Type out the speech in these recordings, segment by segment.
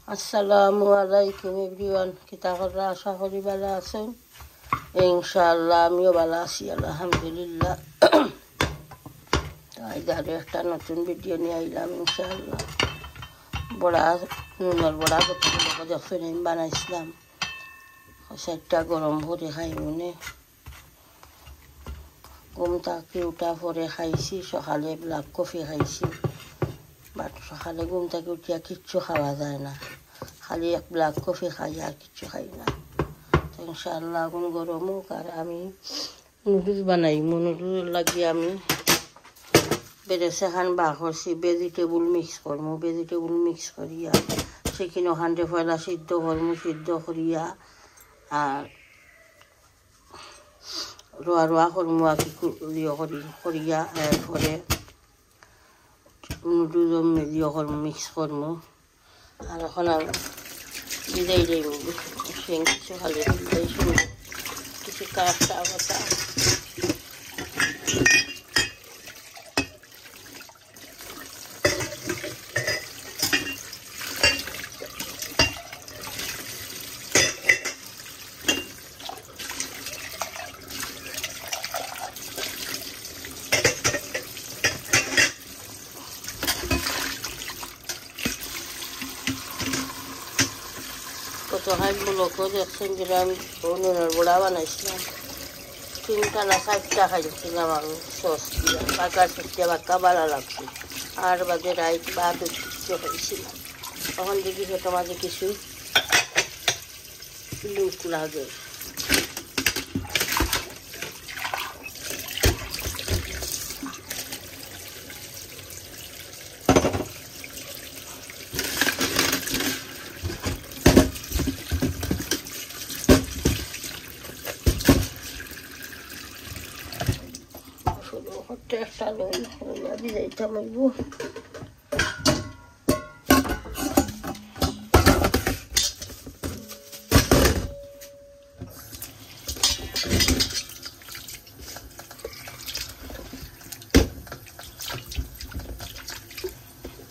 আসসালামু আলাইকুম এভরিওয়ান, কিতা কররা? আশা করি ভালো আছেন। ইনশাআল্লাহ আমিও ভালো আছি, আলহামদুলিল্লাহ। তাই আরও একটা নতুন ভিডিও নিয়ে আইলাম ইনশাআল্লাহ। বড়া নুনের বড়া কতগুলো যখন আমি বানাইছিলাম, সেটা গরম করে খাই মনে ঘুম থাকি উঠা পরে খাইছি। সকালে ব্ল্যাক কফি খাইছি, বাট সকালে ঘুম থেকে উঠিয়া কিচ্ছু খাওয়া যায় না, খালি এক ব্ল্যাক কফি খাই আর কিচ্ছু খাই না। তো ইনশাআল্লাহ এখন গরম হোক আর আমি নুডলস বানাই। নুডলস লাগিয়ে আমি বেরেসে খান বা করছি, ভেজিটেবল মিক্স করবো। ভেজিটেবল মিক্স করিয়া সেখানে ওখানটা পয়লা সিদ্ধ করবো, সিদ্ধ করিয়া আর রোয়া রোয়া করবো আর কি করিয়া এরপরে নুডলস ইয়ে করবো, মিক্স করবো। আর এখন আমি বিদায় দেব, কিছু খালি বিদায় শুনবো, কিছু কাজটা কথা। কত হাত ব্লকও দেখছেন যে আমি নুনের বড়া বানাইছিলাম। 3টা না 4টা খাইছিলাম আমি সস দিয়া, পাকার সস দিয়া বাক্কা ভালো লাগছে। আর বাদে রাইট ভাত কিছু খাইছিলাম। তখন দেখি সেটা মাঝে কিছু লুক লাগে। একটা লই যাইতে মাইব।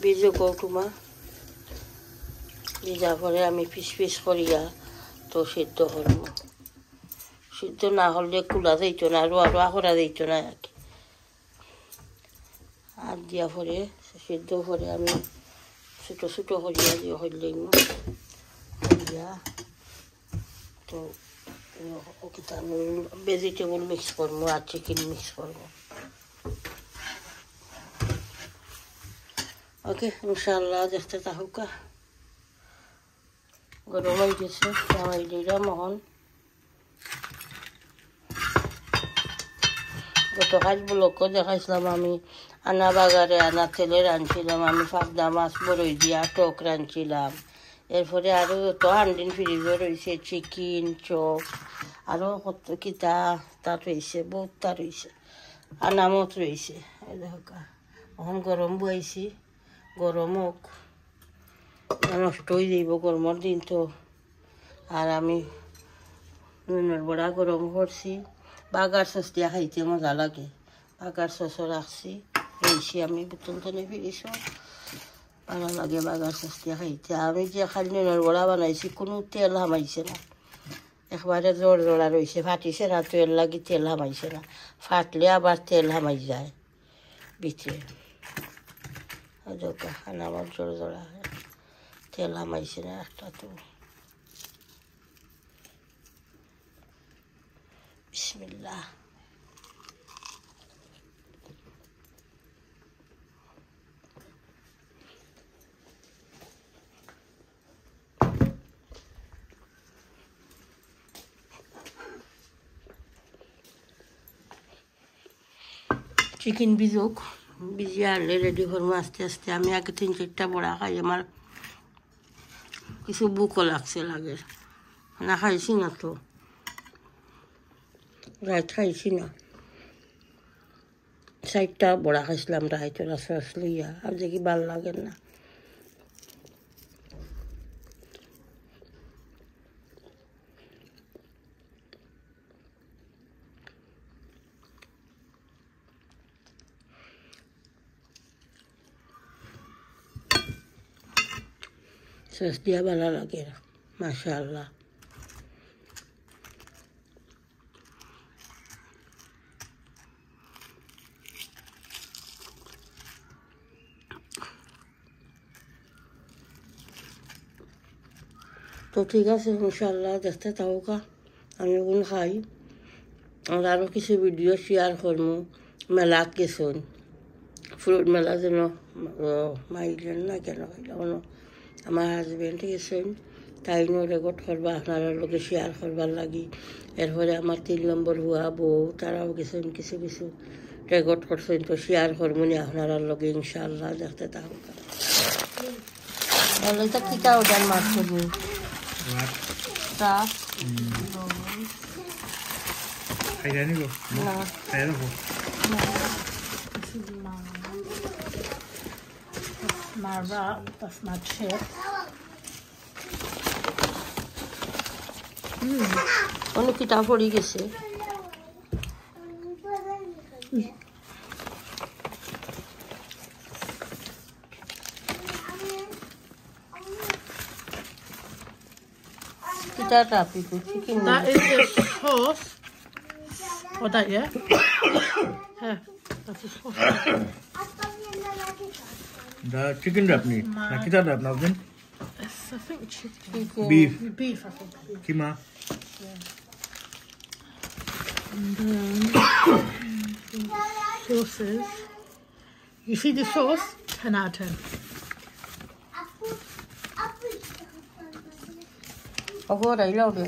বীজ কৌটুমা ভিজা পরে আমি পিস পিস করিয়া তো সিদ্ধ করবো। সিদ্ধ না হলে কুলা যাইতো না, রোয়া রোয়া করা যাইতো না আর কি। আর দিয়া পরে সিদ্ধ করে আমি ছোটো ছোটো করিয়া দিয়ে হইলেই করিয়া তো আমি ভেজিটেবল মিক্স করবো আর চিকেন মিক্স করবো। ওকে ইনশাআল্লাহ দেখতে থাকুকা। গরম হয়ে গেছে, নামাই দিলাম এখন। গতকাল ব্লকও দেখাইছিলাম আমি আনা বাগারে আনা তেলে রাঁধছিলাম, আমি পাবদা মাছ বড়ই দিয়া টক রাঁধছিলাম। এরপরে আরও যত হান্ডিন ফ্রিজও রয়েছে, চিকেন চপ আরও কত কিতা তার রয়েছে, বহুতটা রয়েছে, আনামত রয়েছে। দেখা এখন গরম বইছি, গরম হোক, নষ্ট হয়ে যাইব গরমের দিন তো। আর আমি নুনের বড়া গরম করছি, বাগার সস দিয়া খাইতে মজা লাগে। বাগার সসও রাখছি, রয়েছি আমি বোতল টেনে ফিরিস, ভালো লাগে বাগার সস দিয়া খাইতে। আমি যে খালি নুনের বড়া বানাইছি কোনো তেল হামাইছে না, একবারে জোর জোড়া রয়েছে, ফাটিছে না তো, এর লাগি তেল হামাইছে না। ফাটলে আবার তেল হামাই যায় ভিতরে। খানা আমার জোর জোড়া, তেল হামাইছে না একটা তো। বিসমিল্লাহ। চিকেন ভিজুক, ভিজিয়ে আনলে রেডি করবো আস্তে আস্তে। আমি আগে 3-4টা বড়া খাই, আমার কিছু বুকও লাগে না, খাইছি না তো, রাত খাইছি না। 4টা বড়া খাইছিলাম রাত, ওরা সস লইয়া, আর দেখি ভাল লাগে না। সস দিয়া ভালো লাগে মাশাআল্লাহ। তো ঠিক আছে ইনশাআল্লাহ দেখতে থাকুকা, আমি এখন খাই। আর আরও কিছু ভিডিও শেয়ার করবো। মেলা গেছুন, ফ্রুট মেলা যেন মাইলেন না কেন কোনো আমার হাজব্যান্ড গেছেন, তাই রেকর্ড করবা আপনারা লোকে শেয়ার করবার লাগি। এরপরে আমার 3 নম্বর হুয়া বউ তারাও গেছেন, কিছু কিছু রেকর্ড করছেন, তো শেয়ার করবো নি আপনারা লোকে ইনশাআল্লাহ দেখতে থাকুকা। তাহলে তো কিটা ওটার মাছ করবো Marva, that's my chip. অনেক কিটা পড়ে গেছে। কিটাটা পিকু chicken That is the sauce. What that, yeah? Here, that's the sauce. The chicken wrap ni. Na kita wrap na then? It's, I think, chicken. Beef. Beef, I think. Kima. And sauces. You see the sauce? 10 out of 10. Ako rai lau de.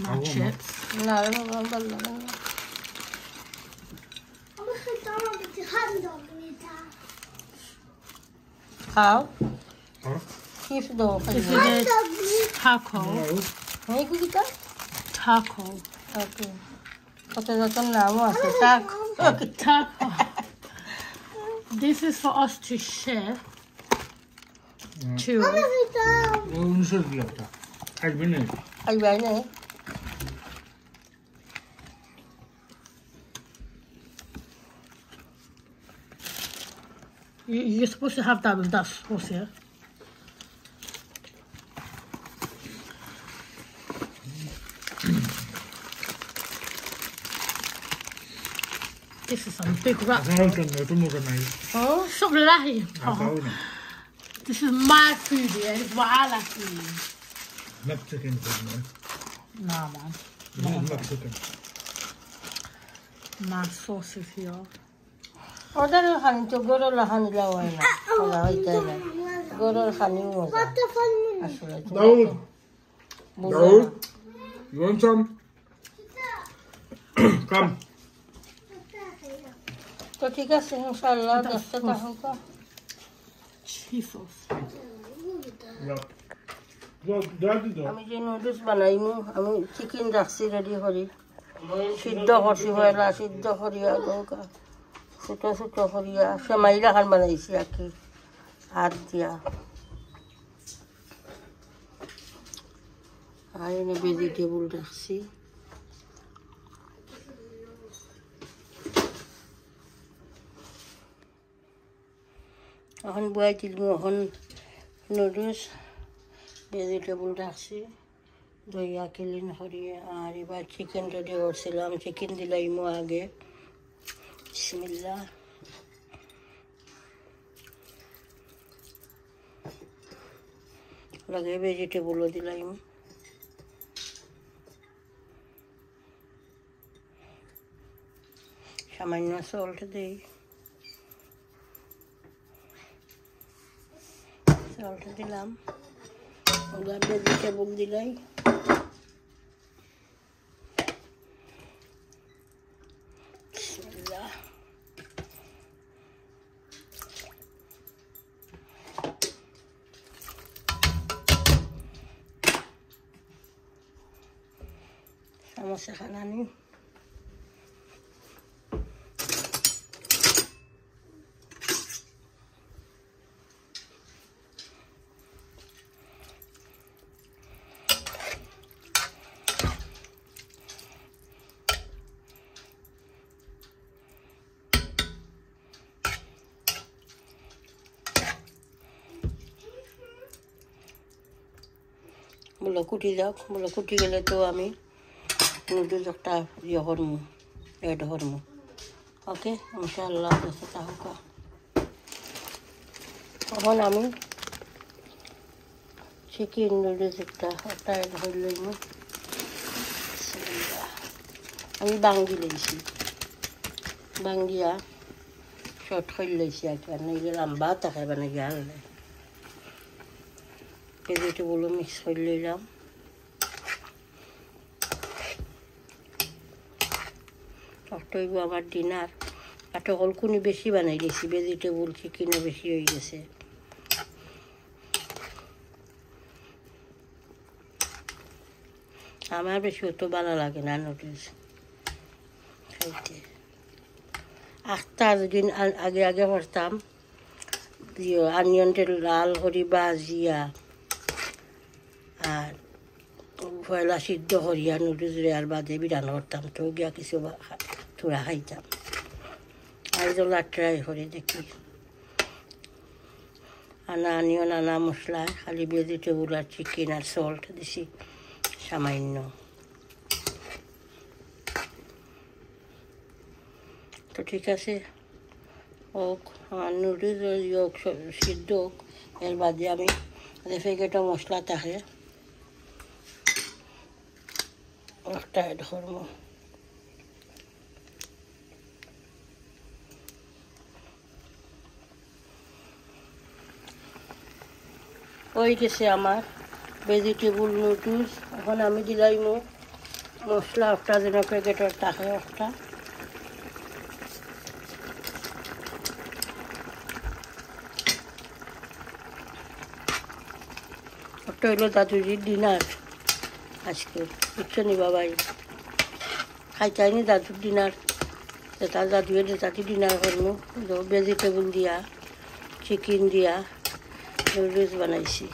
My chips. Na no bal na. How? Huh? Kif do. This is the taco. Hey kita? Taco. Okay. Kota jaton namo ase taco. Okay. Taco. This is for us to share. Two. वो 19 की लगता आज भी नहीं Ai bai ne. You're supposed to have that with that sauce, yeah? This is some big wrap. असाल तो मैं तो मोटा नहीं Oh, stop lying. असाल ना This is my food, yeah? This is what I like to eat. Mexican food man Nah, man. this is Mexican My sauce is here. Order khani to goro la khani la wai na. Ola hoita na. Goro khani mo. Asula. Daud Daud you want some come তো ঠিক আছে ইনশাআল্লাহ দেখতে থাকুকা। Cheese sauce. yeah go daddy do আমি যে noodles বানাইমু, আমি chicken রাখছি ready করি, সিদ্ধ করছি হয়লা, সিদ্ধ করিয়া দৌকা ছোট ছোট করিয়া সেমাই রাখান বানাইছি আর কি হাত দিয়া। আর এনে ভেজিটেবল রাখছি। এখন বয়াই দিলমু, এখন নুডলস ভেজিটেবল রাখছি দইয়া ক্লিন করিয়ে। আর এবার চিকেন রেডি করছিলাম, চিকেন দিলাইমু আগে। বিসমিল্লাহ। লগে ভেজিটেবলও দিলাইমু। সামান্য সল্ট দিই, সল্ট দিলাম। ওগুলা ভেজিটেবল দিলাই। বিসমিল্লাহ। চামচে খানা নি বলে কুটি যাক, বলে কুটি গেলে তো আমি নুডলস একটা ইয়ে করবো, এড করবো। ওকে, ইনশাআল্লাহ দেখতে থাকুক। এখন আমি চিকেন নুডলস একটা এড করে লইব। আমি বাঙ্গি লইছি, বাঙ্গিয়া শর্ট করে লইছি আর কি, নইলে লম্বা থাকে মানে গিয়ে হলে। ভেজিটেবলও মিক্স করে লইলাম। হইব আমার ডিনার। আর তখন কোনো বেশি বানাই দিয়েছি, ভেজিটেবল চিকেনও বেশি হয়ে গেছে। আমার বেশি অত ভালো লাগে না নুডলস খাইতে। যদি আগে করতাম আনিয়নটা লাল করি বাজিয়া আর পয়লা সিদ্ধ করিয়া নুডলস আর বাদে বিরান করতাম, তো গিয়া কিছু থোড়া খাইতাম। আর তো ট্রাই করে দেখি, আনা আনিয়ন আনা মশলা, খালি ভেজিটেবল আর চিকেন আর সল্ট দিছি সামান্য। তো ঠিক আছে, হোক আমার নুডলস হোক সিদ্ধ হোক, এর বাদে আমি প্যাকেটও মশলা থাকে একটা অ্যাড করবো। হয়ে গেছে আমার ভেজিটেবল নুডলস। এখন আমি দিলাম মশলা একটা, যেন প্যাকেটের থাকে একটা। একটা হইলো দাদুজির ডিনার আজকে, বুঝছো নি বাবাই? খাইতাইনি দাদুর ডিনার, তার দাদুয়ে তাতে ডিনার করবো। ভেজিটেবল দিয়া চিকেন দিয়া নুডলস বানাইছি।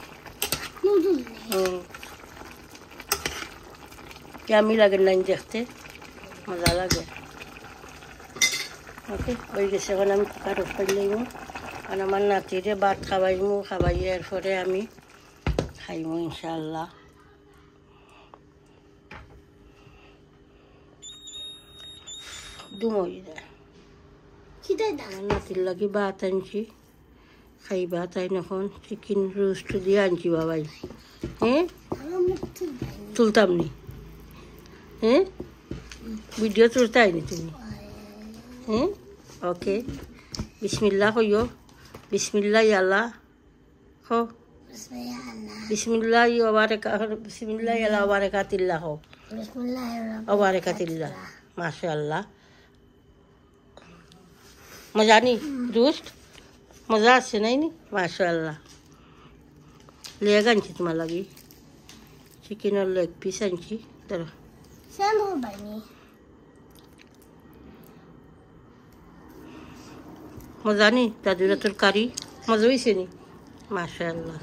কেমন লাগে না দেখতে, মজা লাগে। ওকে, হয়ে গেছে। এখন আমি কুকার অফ করে লইব, কারণ আমার নাতিরে ভাত খাওয়াইমু, খাওয়াইয়ে এরপরে আমি খাইমু ইনশাআল্লাহ। দুমই দেয় আমার নাতির লাগি ভাত আনছি, খাইবা তাই এখন চিকেন রোস্ট দিয়ে আনছি বাবাই। হ্যাঁ, তুলতাম নি? হ্যাঁ, ভিডিও তুলতাই নি তুমি? হ্যাঁ, ওকে। বিসমিল্লাহ কইও, বিসমিল্লাহ আল্লাহ হো, বিসমিল্লাহ বিসমিল্লাহ আল্লাহ ওবারাকাতিল্লাহ হো, ওবারাকাতিল্লাহ। মাশাআল্লাহ, মজা নি রোস্ট? মজা আছে নাই নি? মাশাআল্লাহ। লেগ আনছি তোমার লাগি, চিকেনের লেগ পিস আনছি। ধরো মজা নি? দাদুরা তরকারি মজা হয়েছে নি? মাশাআল্লাহ।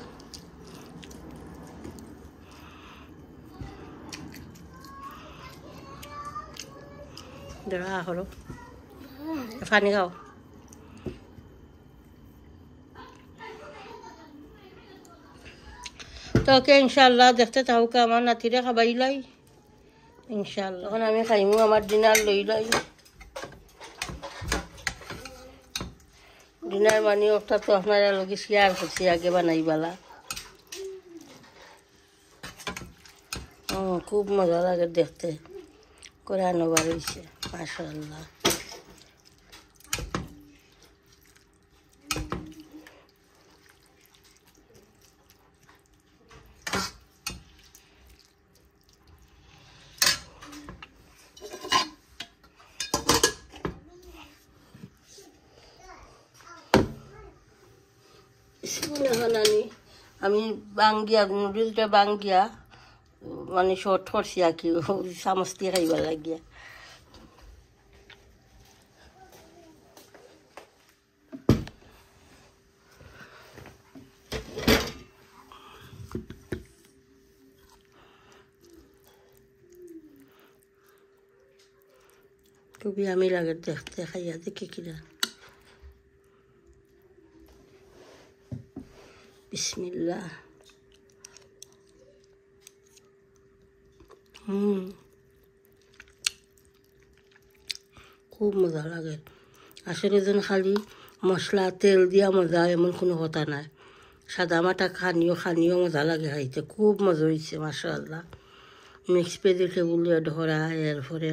ধরো হলো, পানি খাও। তো ওকে, ইনশাআল্লাহ দেখতে থাকুক। আমার নাতিরে খাবাইলাই ইনশাআল্লাহ। এখন আমি খাইমু, আমার ডিনার লইলাই। ডিনার মানে ওটা তো আপনারা লোকে শেয়ার করছি আগে বানাইবালা। খুব মজা লাগে দেখতে, করে আনবার হয়েছে। মাশাআল্লাহ। এখন আমি বাঙ্গিয়া নুডলসটা বাঙ্গিয়া মানে শর্ট করছি আর কি, চামচ দিয়ে খাইবার লাগিয়া। খুবই আমি লাগে দেখতে, খাইয়া দেখি কিনা। বিসমিল্লাহ। খুব মজা লাগে। আসলে যেন খালি মশলা তেল দিয়া মজা এমন কোনো কথা নাই, সাদা মাটা খানিও মজা লাগে খাইতে, খুব মজা হয়েছে মাশাআল্লাহ। মিক্স ভেজিটেবল ধরা, এরপরে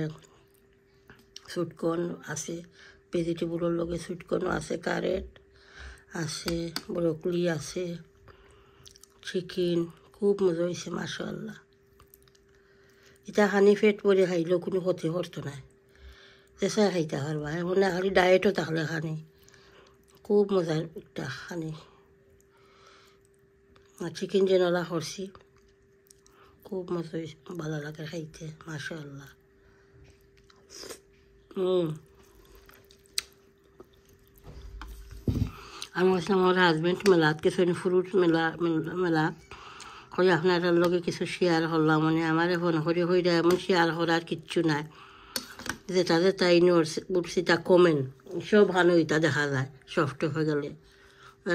সুটকর্ন আছে, ভেজিটেবলের লগে সুটকর্ন আছে, ক্যারেট আছে, ব্রকলি আছে, চিকেন, খুব মজা হয়েছে মাশাআল্লাহ। এটা খানি পেট ভরে খাইলেও কোনো ক্ষতি করতো না, চেষ্টায় খাইতে পারবা, এমন না খালি ডায়েটও থাকলে খানি, খুব মজার একটা খানি। চিকেন জেনলা করছি, খুব মজা ভালো লাগে খাইতে মাশাআল্লাহ। আমি বলছিলাম আমার হাজব্যান্ড মেলাত কিছু ফ্রুট মেলা কই আপনার লগে কিছু শেয়ার করলাম, মানে আমার ফোন করে হইরা এমন শেয়ার করার কিচ্ছু নাই, যেটা উঠছি তা কমেন সব হানো ইটা দেখা যায় সফট হয়ে গেলে,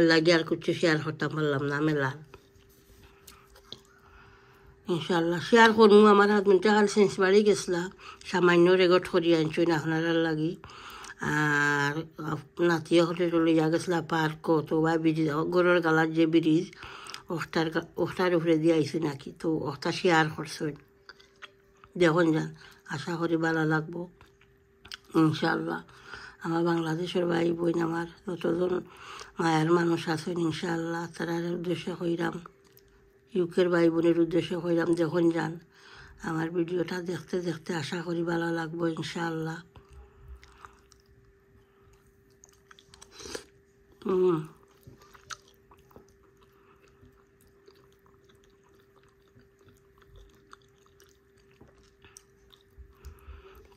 লাগে আর কিছু শেয়ার করতে পারলাম না মেলার। ইনশাল্লাহ শেয়ার করবো। আমার হাজবেন্ডে কাল সেন্সবাড়ি গেছিলাম, সামান্য রেকর্ড করি আনছি না আপনার লাগি, আর নাতিও হলে লইয়া গেছিলা পার্ক তো বা ব্রিজ, গরুর গালার যে ব্রিজ ওটার উপরে দিয়ে আইসি নাকি, তো ওটা শেয়ার করছেন, দেখুন যান, আশা করি ভালো লাগবো ইনশাল্লাহ। আমার বাংলাদেশের ভাই বোন আমার যতজন মায়ের মানুষ আছেন ইনশাল্লাহ তার উদ্দেশ্যে কইরাম, ইউকের ভাই বোনের উদ্দেশ্যে কইরাম, দেখুন যান আমার ভিডিওটা দেখতে দেখতে আশা করি ভালো লাগবো ইনশাল্লাহ।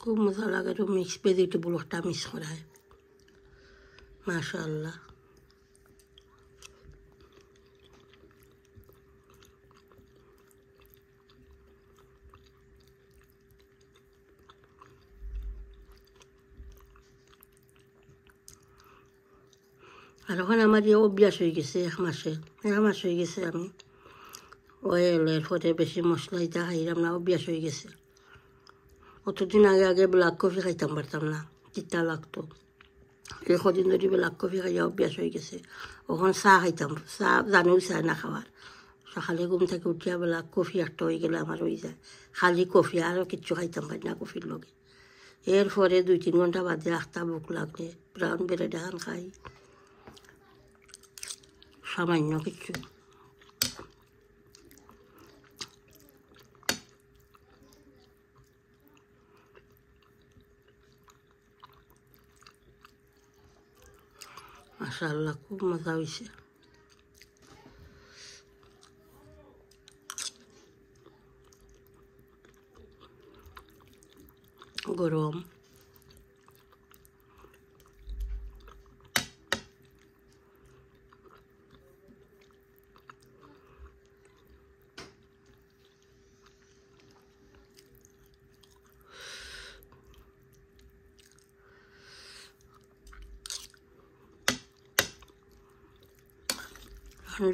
খুব মজা লাগে, তো মিক্স ভেজিটেবলটা মিক্স করায় মাশাআল্লাহ। আর ওখানে আমার যে অভ্যাস হয়ে গেছে, এক মাস হয়ে গেছে আমি অয়েলের পরে বেশি মশলা এটা খাইলাম না, অভ্যাস হয়ে গেছে। অতদিন আগে ব্ল্যাক কফি খাইতাম পারতাম না, তিতা লাগতো, এই কদিন ধরে ব্ল্যাক কফি খাইয়া অভ্যাস হয়ে গেছে। ওখানে চাহ খাইতাম, চাহ জানিও চায় না খাওয়ার, সকালে ঘুম থেকে উঠিয়া ব্ল্যাক কফি একটা হয়ে গেলে আমার হয়ে যায়, খালি কফি, আরও কিচ্ছু খাইতাম পারি না কফির লগে। এরপরে 2-3 ঘন্টা বাদে আখটা বুক লাগলে ব্রাউন ব্রেড এখন খাই, সামান্য কিছু। মাশাআল্লাহ খুব মজা হয়েছে। গরম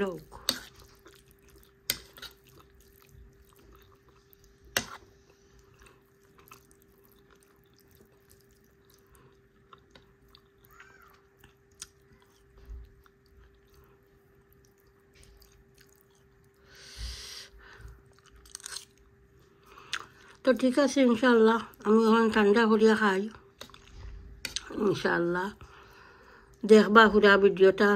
লোক তো ঠিক আছে ইনশাল্লাহ, আমি এখন ঠান্ডা করিয়া খাই ইনশাল্লাহ। দেখবা পুরা ভিডিওটা,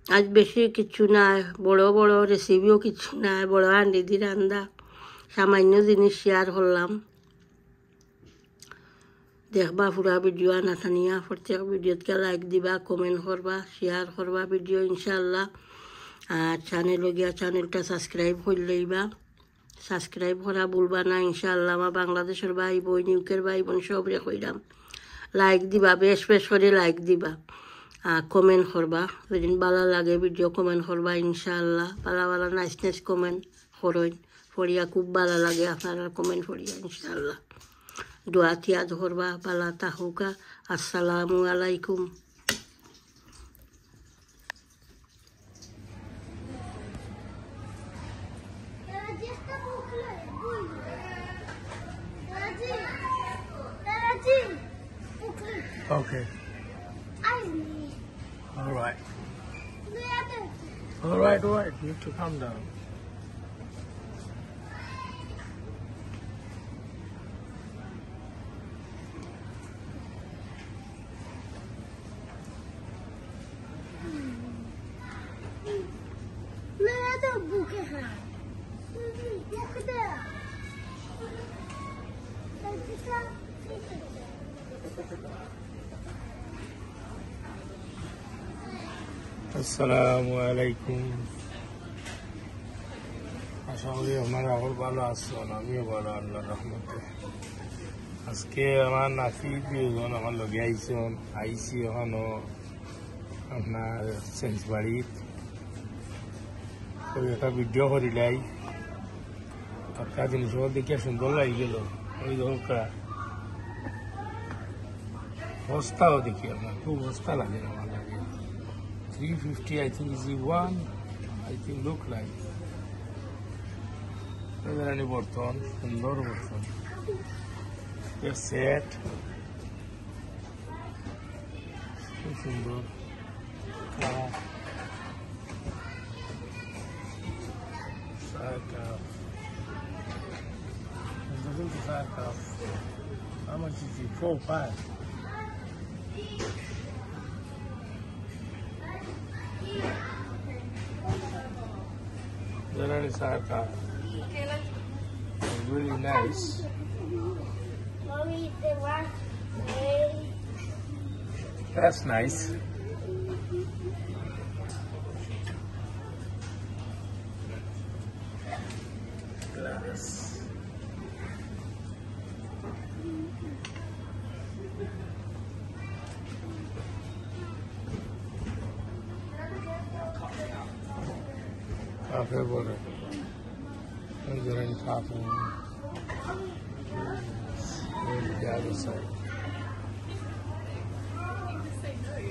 আজ বেশি কিছু নাই, বড় বড় রেসিপিও কিছু নাই, বড় হান্ডি দিয়ে রান্না, সামান্য জিনিস শেয়ার করলাম। দেখবা পুরা ভিডিও আনা থানিয়া, প্রত্যেক ভিডিওতে লাইক দিবা, কমেন্ট করবা, শেয়ার করবা ভিডিও ইনশাল্লাহ। আর চ্যানেলটা সাবস্ক্রাইব করে লইবা, সাবস্ক্রাইব করা ভুলবা না ইনশাল্লাহ। আমার বাংলাদেশের ভাই বোন, ইউকের ভাই বোন সবরে কইরাম লাইক দিবা, বেশ করে লাইক দিবা, আর কমেন্ট করবা, যেদিন ভালো লাগে ভিডিও কমেন্ট করবা ইনশাল্লাহ। ভালো নাইস কমেন্ট করেন, পড়িয়া খুব ভালো লাগে আপনারা কমেন্ট পড়িয়া ইনশাল্লাহ। দোয়া তিয়াদ করবা, ভালো থাকুকা। আসসালামু আলাইকুম। Okay. All right. All right. You need to calm down. আসসালামু আলাইকুম। আশা করি আপনারা এখন ভালো আছেন, আমিও ভালো আল্লাহর রহমতে। আজকে আমার নাতি প্রিয়জন আমার লগে আইসি এখনো আপনার চেঞ্জ বাড়িত একটা ভিডিও করিলাই। একটা জিনিস দেখে সুন্দর লাগি গেল। ওই দরকার বস্তাও দেখি আপনার খুব বস্তা লাগে আমার লাগে। 350 I think is the one. I think look like. Any button, সুন্দর button. Yes, set. সুন্দর। Side How much is it? 4 or 5? There is our car. Really nice. That's nice. Glass. Cafe border. And there is cafe. The other side.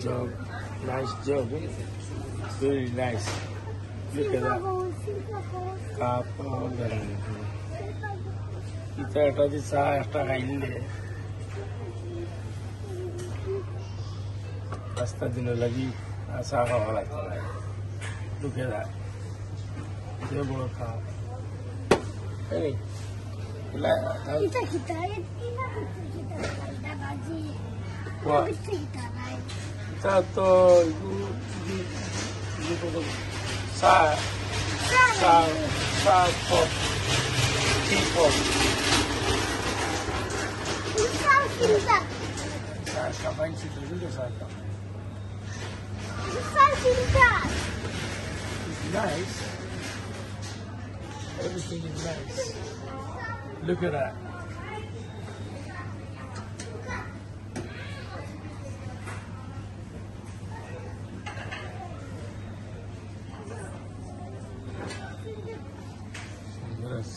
Jug. Nice jug. Very nice. Look at that. Cup. It's a tradition after Haile. Hasta dino lagi asa hawala tala. Look at that. Table cup. Hey. What? Tato It's nice. Everything is nice. Look at that. Yes.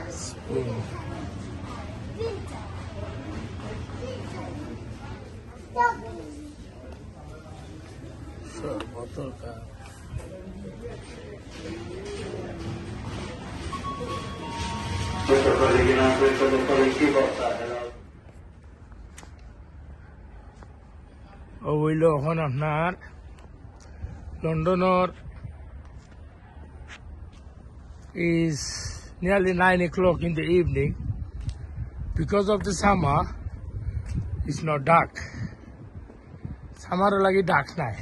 Spoon. Sure, bottle cap. হইল এখন আপনার লন্ডনের is nearly 9 o'clock in the evening. Because of the summer, it's not dark. Summer lagi dark নাই।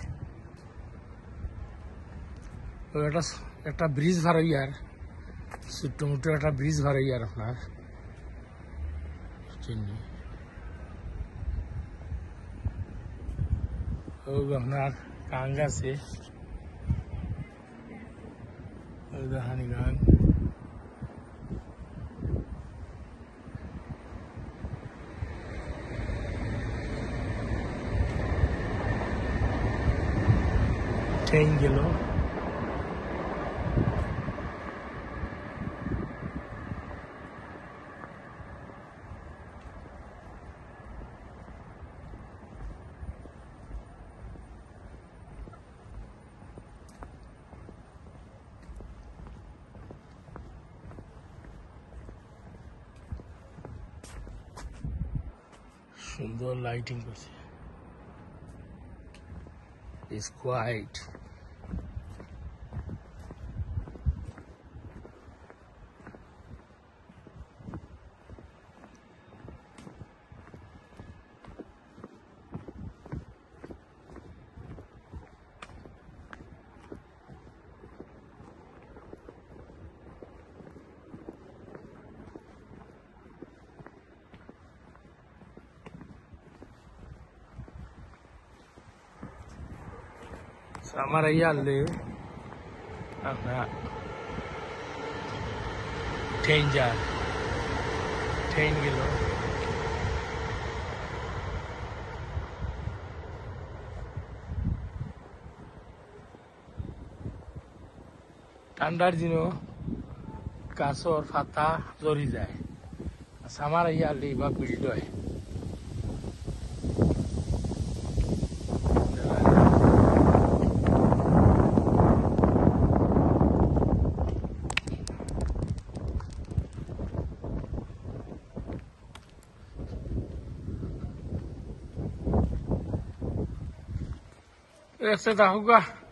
একটা bridge ভাড়াইয়ার ছোট্ট মোটো একটা bridge ভাড়াইয়ার আপনার চিনি আপনার গাং আছে হানি গাং ট্রেন গেল সুন্দর লাইটিং করছে It's quiet. Sama raya le, apa? Train jar, train gelo. Tandar jino, kasor fata zori jai. Sama raya le ba build hoy. ऐसे होगा